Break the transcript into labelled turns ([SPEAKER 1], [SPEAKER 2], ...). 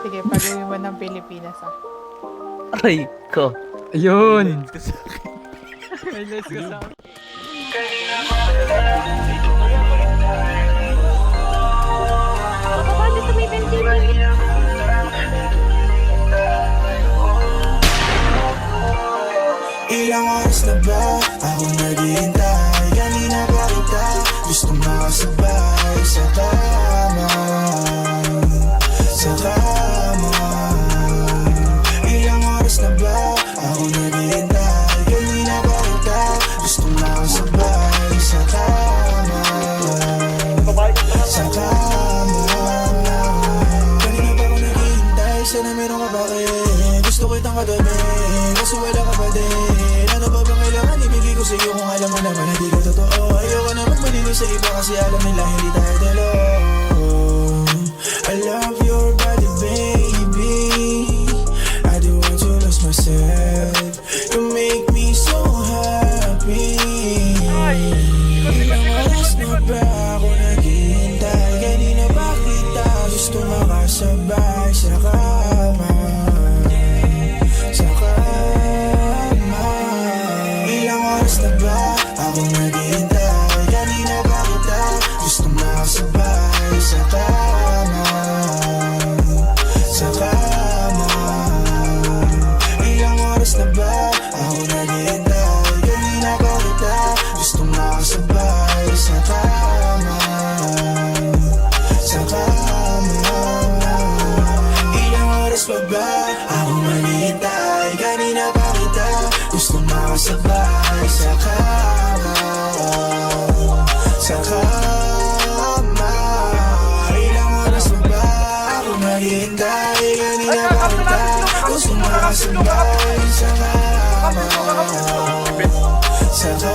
[SPEAKER 1] Sige, pagawin mo ng Pilipinas ah.
[SPEAKER 2] Aray ko.
[SPEAKER 3] Ayun.
[SPEAKER 4] Bababa dito sa may benzina.
[SPEAKER 5] Ilang oras na ba ako naghihintay? Kanina pa kita gusto makasabay sa kama, sa kama. Ilang oras na ba ako naghihintay? Kanina pa kita gusto makasabay sa kama, sa kama. Kanina pa ako naghihintay, sana meron ka bakit? Gusto ko itang katabi, kaso wala ka pa din. Ano ba bang kailangan ibigay ko sa'yo kung alam mo naman na di ka totoo? Ayoko na magmanilo sa iba kasi alam nila hindi tayo dalawa. I love your body baby, I don't want to lose myself. You make me so happy. Ilang oras na ba ako naghihintay? Kanina ba kita gusto makasabay sa kama, sa kama. Ilang oras na ba ako naghihintay? Kanina ba kita gusto makasabay sa kama, sa kama. Ilang oras na ba ako naghihintay? Kanina ba kita gusto makasabay sa kama, sa kama. Ilang oras pa ba ako maghihintay? Kanina pa kita gusto makasabay sa kama, sa kama. Ilang oras pa ba ako maghihintay? Kanina pa kita gusto makasabay sa kama, sa kama.